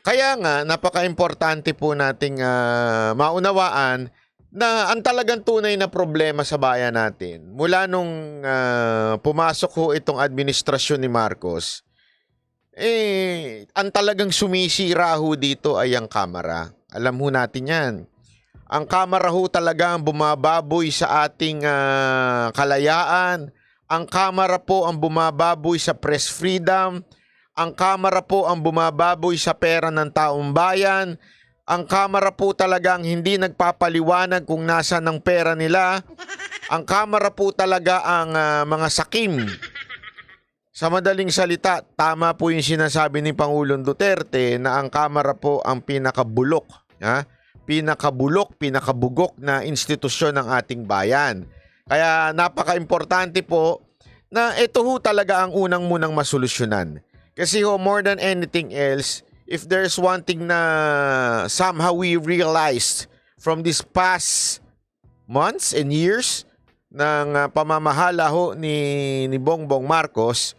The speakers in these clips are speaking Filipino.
Kaya nga, napaka-importante po nating maunawaan na ang talagang tunay na problema sa bayan natin, mula nung pumasok ho itong administrasyon ni Marcos, ang talagang sumisira ho dito ay ang Kamara. Alam ho natin yan. Ang Kamara ho talaga ang bumababoy sa ating kalayaan. Ang Kamara po ang bumababoy sa press freedom. Ang Kamara po ang bumababoy sa pera ng taong bayan. Ang Kamara po talagang hindi nagpapaliwanag kung nasaan ang pera nila. Ang Kamara po talaga ang mga sakim. Sa madaling salita, tama po yung sinasabi ni Pangulong Duterte na ang Kamara po ang pinakabulok, pinakabulok, pinakabugok na institusyon ng ating bayan. Kaya napaka-importante po na ito ho talaga ang unang munang masolusyonan. Kasi ho, more than anything else, if there's one thing na somehow we realized from these past months and years ng pamamahala ho ni Bongbong Marcos,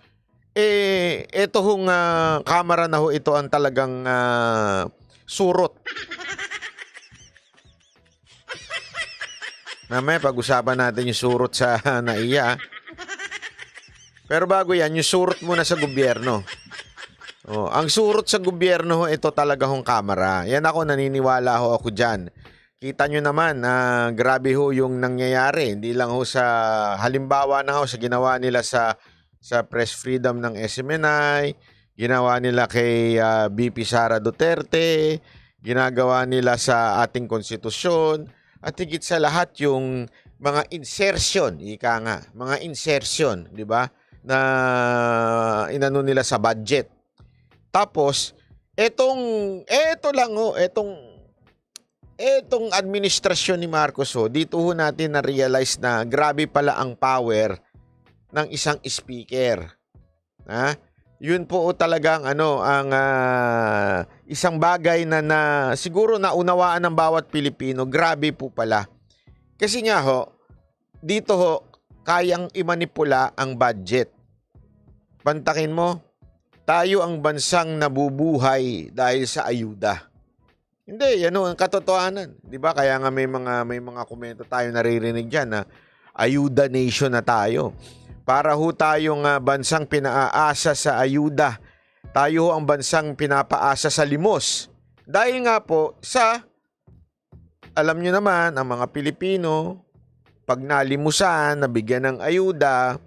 ito hong Kamara na ho ito ang talagang surot. Mamaya pag-usapan natin yung surot sa NAIA. Pero bago yan, yung surot muna sa gobyerno. Ang surot sa gobyerno ho, ito talaga hong Kamara. Yan ako, naniniwala ho ako dyan. Kita nyo naman na grabe ho yung nangyayari. Hindi lang ho sa halimbawa na ho sa ginawa nila sa press freedom ng SMNI, ginawa nila kay BP Sara Duterte, ginagawa nila sa ating konstitusyon, at higit sa lahat yung mga insertion, mga insertion, di ba? Na inano nila sa budget. Tapos, etong administrasyon ni Marcos ho, dito ho natin na-realize na grabe pala ang power ng isang speaker. Yun po talagang ang isang bagay na siguro naunawaan ng bawat Pilipino. Grabe po pala. Kasi nga ho, dito ho, kayang imanipula ang budget. Pantakin mo, tayo ang bansang nabubuhay dahil sa ayuda. Hindi, yan ang katotohanan. 'Di ba? Kaya nga may mga komento tayo naririnig diyan na ayuda nation na tayo. Para ho tayong bansang pinaaasa sa ayuda. Tayo ho ang bansang pinapaasa sa limos. Dahil nga po alam nyo naman, ang mga Pilipino, pag nalimusan, nabigyan ng ayuda,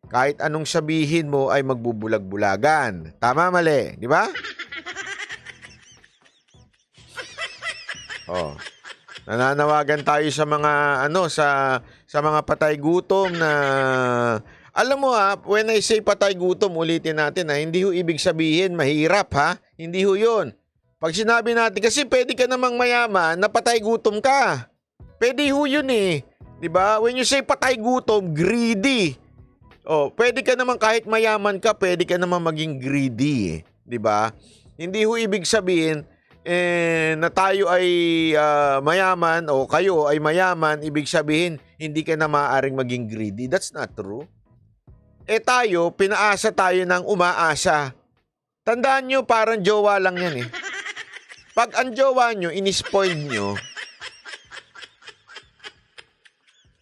kahit anong sabihin mo ay magbubulag-bulagan. Tama, mali, di ba? Nananawagan tayo sa mga sa mga patay gutom na alam mo when I say patay gutom, ulitin natin hindi ho ibig sabihin mahirap Hindi ho 'yun. Pag sinabi natin kasi pwede ka namang mayaman na patay gutom ka. Pwede ho 'yun 'Di ba? When you say patay gutom, greedy. Pwede ka naman kahit mayaman ka, pwede ka naman maging greedy, 'di ba? Hindi ho ibig sabihin na tayo ay mayaman o kayo ay mayaman, ibig sabihin hindi ka na maaaring maging greedy. That's not true. Tayo, pinaasa tayo ng umaasa. Tandaan nyo, parang jowa lang yan Pag ang jowa nyo, inispoiled nyo,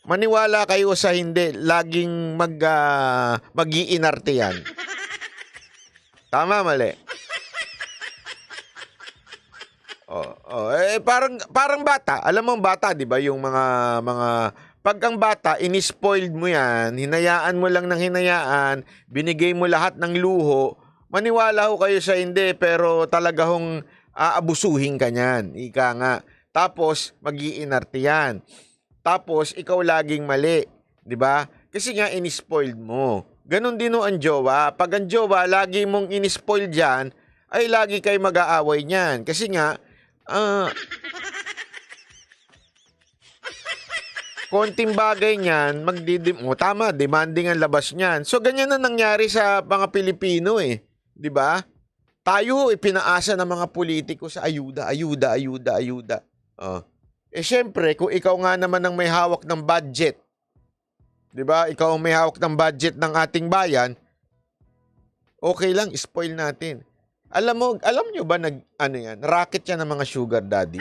maniwala kayo sa hindi, laging mag-iinarte yan. Tama, mali? Parang bata. Alam mo ang bata, 'di ba? Yung mga pag ang bata inispoiled mo 'yan, hinayaan mo lang ng hinayaan, binigay mo lahat ng luho, maniwala ho kayo sa hindi, pero talaga hong aabusuhin ka niyan. Ika nga. Tapos mag-iinarte 'yan. Tapos ikaw laging mali, 'di ba? Kasi nga inispoiled mo. Ganon din ho ang jowa. Pag ang jowa lagi mong inispoiled diyan, ay lagi kayo mag-aaway niyan. Kasi nga konting bagay niyan, tama, demanding ang labas niyan. So, ganyan na nangyari sa mga Pilipino 'di ba? Tayo ipinaasa ng mga politiko sa ayuda. Syempre, kung ikaw nga naman ang may hawak ng budget, 'di ba? Ikaw ang may hawak ng budget ng ating bayan, okay lang, spoil natin. Alam nyo ba ano yan, racket yan ng mga sugar daddy?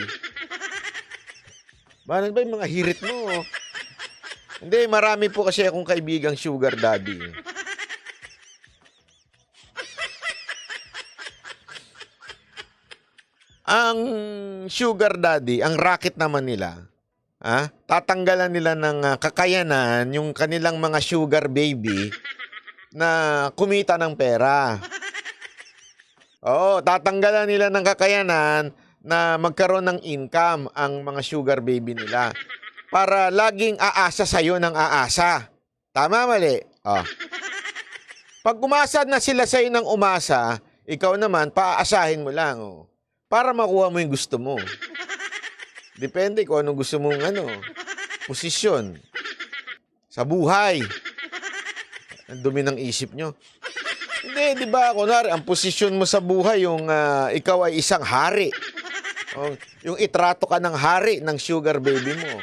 Ano ba yung mga hirit mo? Hindi, marami po kasi akong kaibigang sugar daddy. Ang sugar daddy, ang racket naman nila, tatanggalan nila ng kakayanan yung kanilang mga sugar baby na kumita ng pera. Oo, tatanggalan nila ng kakayanan na magkaroon ng income ang mga sugar baby nila para laging aasa sa'yo ng aasa. Tama, mali? Oh. Pag umasa na sila sa'yo ng umasa, ikaw naman, paaasahin mo lang. Oh, para makuha mo yung gusto mo. Depende kung anong gusto mong posisyon sa buhay. Ang dumi ng isip nyo. Hindi, di ba? Kunwari, ang posisyon mo sa buhay, yung ikaw ay isang hari. O, yung itrato ka ng hari ng sugar baby mo.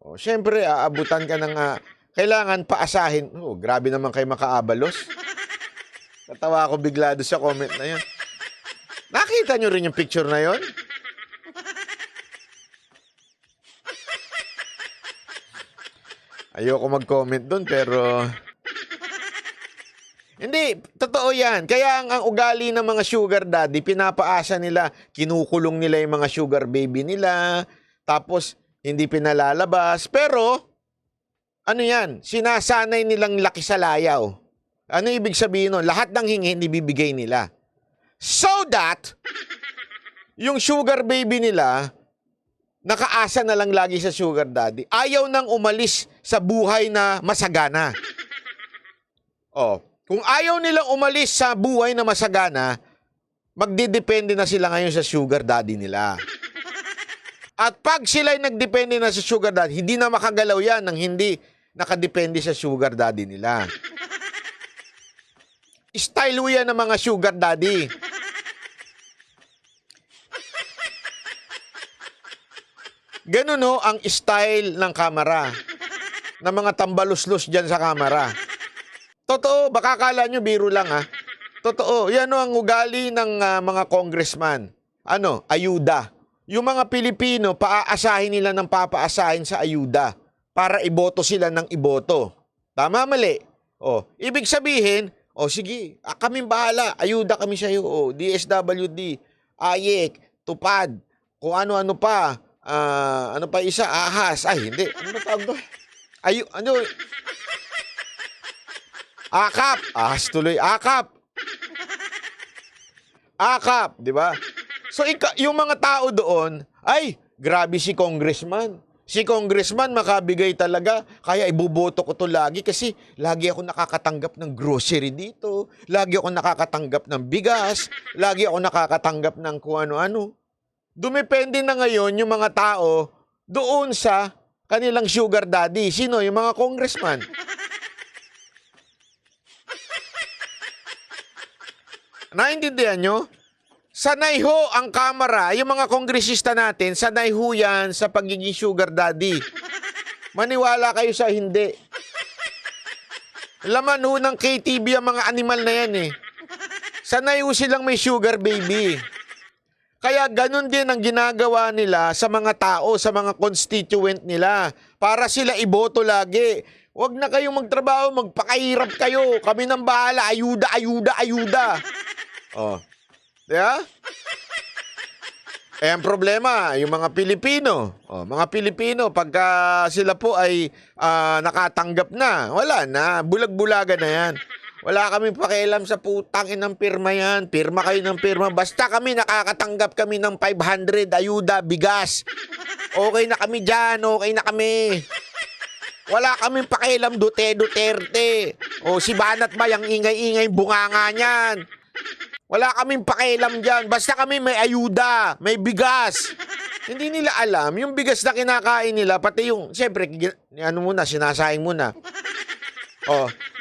O, syempre, aabutan ka ng kailangan paasahin. Oh, grabe naman kayo makaabalos. Natawa ako bigla doon sa comment na yun. Nakita nyo rin yung picture na yun? Ayoko mag-comment doon, pero hindi, totoo yan. Kaya ang ugali ng mga sugar daddy, pinapaasa nila, kinukulong nila yung mga sugar baby nila, tapos hindi pinalalabas. Pero, ano yan, sinasanay nilang laki sa layaw. Ano ibig sabihin nun? Lahat ng hingi, ibibigay nila. So that, yung sugar baby nila, nakaasa na lang lagi sa sugar daddy. Ayaw nang umalis sa buhay na masagana. Oh, kung ayaw nilang umalis sa buhay na masagana, magdidepende na sila ngayon sa sugar daddy nila. At pag sila'y nagdepende na sa sugar daddy, hindi na makagalaw yan ng hindi nakadepende sa sugar daddy nila. Style yan ng mga sugar daddy. Ganun ho ang style ng kamera. Ng mga tambaluslos dyan sa kamera. Totoo, baka akala nyo biro lang Totoo, yan ho ang ugali ng mga congressman. Ayuda. Yung mga Pilipino, paaasahin nila ng papaasahin sa ayuda para iboto sila ng iboto. Tama, mali? O, ibig sabihin, sige, kaming bahala, ayuda kami sa iyo. DSWD, AYEK, TUPAD, kung ano-ano pa. Ano pa isa? Ahas. Ay, hindi. Ano tawag doon? AKAP. Ahas tuloy. AKAP. AKAP, di ba? So, yung mga tao doon, ay, grabe si congressman. Si congressman makabigay talaga. Kaya ibuboto ko to lagi kasi lagi ako nakakatanggap ng grocery dito. Lagi ako nakakatanggap ng bigas. Lagi ako nakakatanggap ng kung ano-ano. Dumepende na ngayon yung mga tao doon sa kanilang sugar daddy. Sino? Yung mga congressman. Naintindihan nyo? Sanay ho ang kamera, yung mga kongresista natin, sanay ho yan sa pagiging sugar daddy. Maniwala kayo sa hindi. Laman ho ng KTV ang mga animal na yan Sanay ho silang may sugar baby. Kaya ganun din ang ginagawa nila sa mga tao, sa mga constituent nila. Para sila iboto lagi. Huwag na kayong magtrabaho, magpakahirap kayo. Kami nang bahala, ayuda, ayuda, ayuda. Diba? Ang problema, yung mga Pilipino. Mga Pilipino, pagka sila po ay nakatanggap na, wala na, bulag-bulaga na yan. Wala kaming pakialam sa putangin ng pirma yan. Pirma kayo ng pirma. Basta kami nakakatanggap kami ng 500, ayuda, bigas. Okay na kami dyan, okay na kami. Wala kaming pakialam Duterte. Si Banat ba, yung ingay-ingay bunganga niyan. Wala kaming pakialam dyan. Basta kami may ayuda, may bigas. Hindi nila alam, yung bigas na kinakain nila, pati yung, siyempre, sinasayang muna.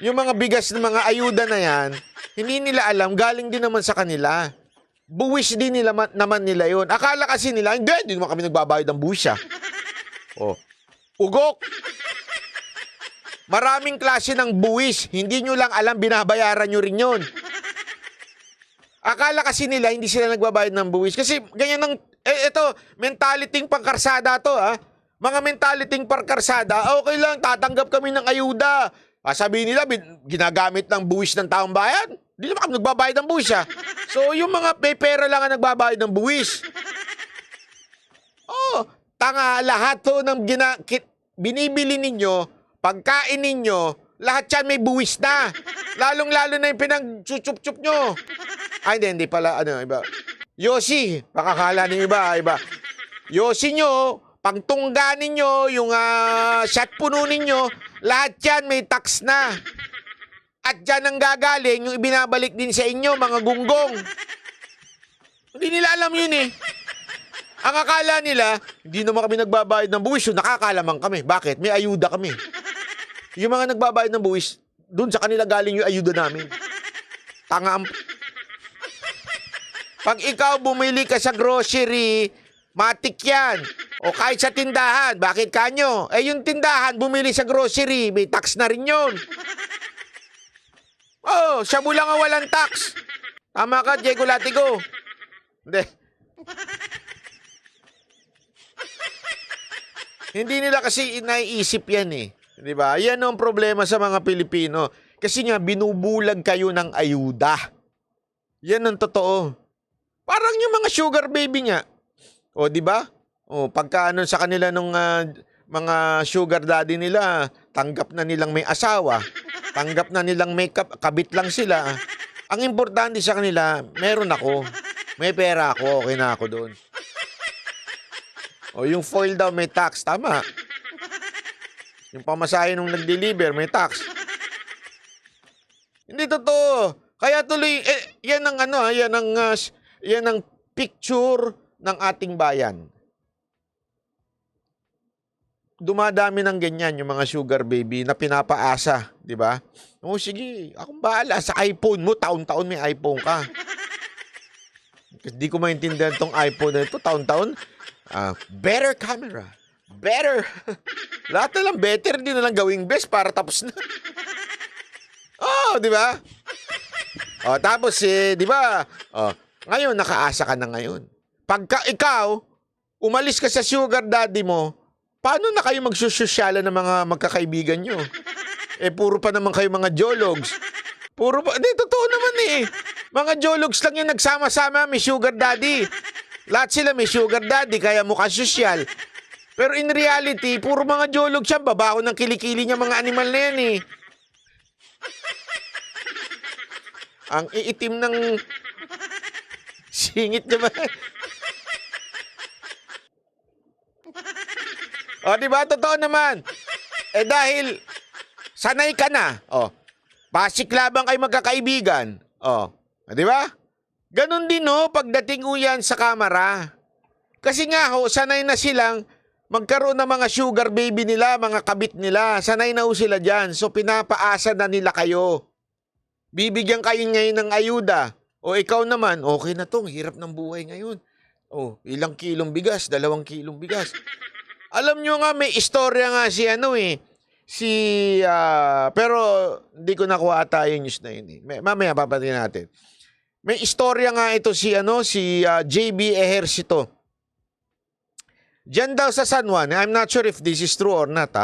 Yung mga bigas ng mga ayuda na yan, hindi nila alam, galing din naman sa kanila. Buwis din nila naman nila yun. Akala kasi nila, hindi naman kami nagbabayad ng buwis Ugok! Maraming klase ng buwis. Hindi nyo lang alam, binabayaran nyo rin yun. Akala kasi nila hindi sila nagbabayad ng buwis. Kasi ganyan ng, ito, mentaliting pangkarsada to, ha? Mga mentaliting pangkarsada, okay lang, tatanggap kami ng ayuda. Sabihin nila, ginagamit ng buwis ng taong bayan. Hindi naman kami nagbabayad ng buwis, ha? So, yung mga may pera lang ang nagbabayad ng buwis. Oh, tanga, lahat to ng binibili ninyo, pagkain ninyo, lahat yan may buwis na. Lalong-lalo na yung pinag-chup-chup nyo. Ay, hindi pala, iba. Yosi, pakakala ng iba. Yosi nyo, pagtungga ninyo, yung shot puno ninyo, lahat yan may tax na. At dyan ang gagaling, yung ibinabalik din sa inyo, mga gunggong. Hindi nila alam yun eh. Ang akala nila, hindi naman kami nagbabayad ng buwis, so nakakalamang kami. Bakit? May ayuda kami. Yung mga nagbabayad ng buwis, dun sa kanila galing yung ayuda namin. Tanga ang... Pag ikaw bumili ka sa grocery, matik yan. O kahit sa tindahan, bakit kanyo? Yung tindahan, bumili sa grocery, may tax na rin yun. Oh, siya mo lang ang walang tax. Tama ka, Diego Latigo. Hindi. Hindi nila kasi naiisip yan eh. Di ba? Yan ang problema sa mga Pilipino. Kasi nga, binubulag kayo ng ayuda. Yan ang totoo. Parang yung mga sugar baby nga. O, di ba? O, pagka sa kanila nung mga sugar daddy nila, tanggap na nilang may asawa. Tanggap na nilang may kabit lang sila. Ang importante sa kanila, meron ako. May pera ako. Okay na ako doon. O, yung foil daw may tax. Tama. Yung pamasahe nung nag-deliver, may tax. Hindi totoo. Kaya tuloy, yan ang yan ang picture ng ating bayan. Dumadami ng ganyan yung mga sugar baby na pinapaasa, di ba? O sige, akong bahala sa iPhone mo, taon-taon may iPhone ka. Hindi ko maintindihan tong iPhone na ito, taon-taon. Better camera. Better. Lahat na lang better, din na lang gawing best para tapos na. Oh, di ba? Oh, tapos di ba? Oh, ngayon nakaasa ka na ngayon. Pagka ikaw umalis ka sa sugar daddy mo, paano na kayo magsosyala ng mga magkakaibigan nyo? Puro pa naman kayo mga jologs. Puro pa, totoo naman eh. Mga jologs lang yung nagsama-sama, may sugar daddy. Lahat sila may sugar daddy, kaya mukha sosyal. Pero in reality, puro mga jolog siya. Babaho ng kilikili niya mga animal na yan eh. Ang iitim ng singit niya ba? O, diba? Totoo naman. Dahil sanay ka na. O, basic labang kayo magkakaibigan. O, diba? Ganon din pagdating uyan sa kamera. Kasi nga sanay na silang magkaroon ng mga sugar baby nila, mga kabit nila. Sanay na sila dyan. So, pinapaasa na nila kayo. Bibigyan kayo ngayon ng ayuda. O ikaw naman, okay na to. Hirap ng buhay ngayon. O, ilang kilong bigas, 2 kilong bigas. Alam nyo nga, may istorya nga pero hindi ko nakuha ata yung news na yun eh. Mamaya papatingin natin. May istorya nga ito si JB Ejercito. Diyan daw sa San Juan, I'm not sure if this is true or not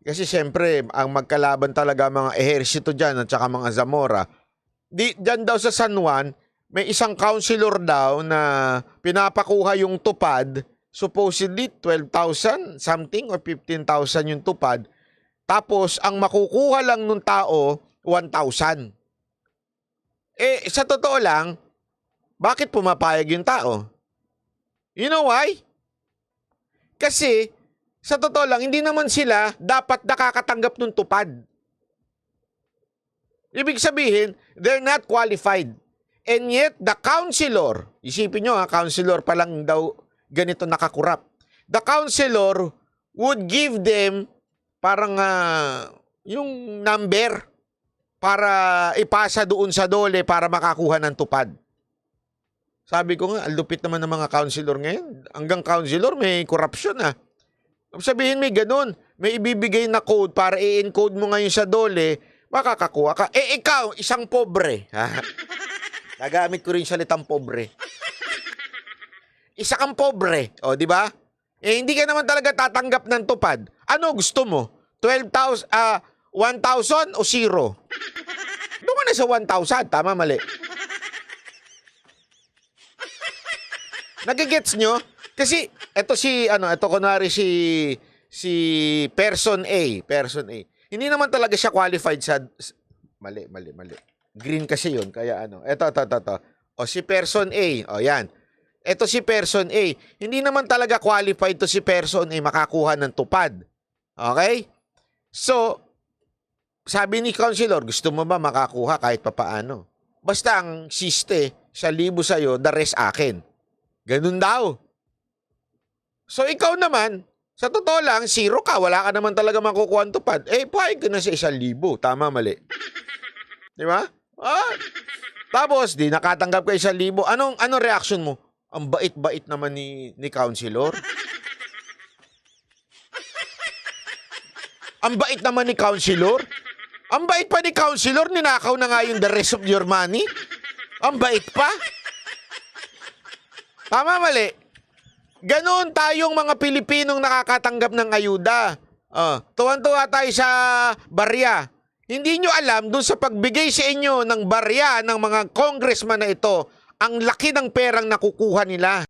Kasi siyempre, ang magkalaban talaga mga Ejercito dyan at saka mga Zamora. Diyan daw sa San Juan, may isang councilor daw na pinapakuha yung tupad. Supposedly, 12,000 something or 15,000 yung tupad. Tapos, ang makukuha lang nung tao, 1,000. Sa totoo lang, bakit pumapayag yung tao? You know why? Kasi, sa totoo lang, hindi naman sila dapat nakakatanggap ng tupad. Ibig sabihin, they're not qualified. And yet, the councilor, isipin nyo councilor pa lang daw ganito nakakurap. The councilor would give them parang yung number para ipasa doon sa dole para makakuha ng tupad. Sabi ko nga, lupit naman ng mga councilor ngayon. Hanggang councilor may corruption Sabihin may ganun. May ibibigay na code para i-encode mo ngayon sa dole, makakakuha ka. Ikaw, isang pobre. Nagamit ko rin salitang pobre. Isa kang pobre, o di ba? Eh hindi ka naman talaga tatanggap ng tupad. Ano gusto mo? 12,000 1,000 o 0? Doon ka na sa 1,000, tama mali. Nagigets nyo? Kasi ito kunwari si person A. Hindi naman talaga siya qualified sa mali. Green kasi 'yun, kaya Ito. O si person A, o yan. Ito si person A. Hindi naman talaga qualified to si person A makakuha ng tupad. Okay? So, sabi ni counselor, gusto mo ba makakuha kahit papaano? Basta ang siste, 1,000 sa'yo, the rest akin. Ganun daw. So, ikaw naman, sa totoo lang, 0 ka. Wala ka naman talaga makukuha ng tupad. Eh, pahig ka na sa 1,000. Tama, mali. Di ba? Tapos, di nakatanggap ka 1,000. Anong reaction mo? Ang bait-bait naman ni counselor. Ang bait naman ni counselor. Ang bait pa ni counselor, ninakaw na nga yung the rest of your money. Ang bait pa. Tama, mali. Ganon tayong mga Pilipinong nakakatanggap ng ayuda. Tuwan-tuwa tayo sa barya. Hindi nyo alam, dun sa pagbigay sa inyo ng barya ng mga congressman na ito, ang laki ng perang nakukuha nila.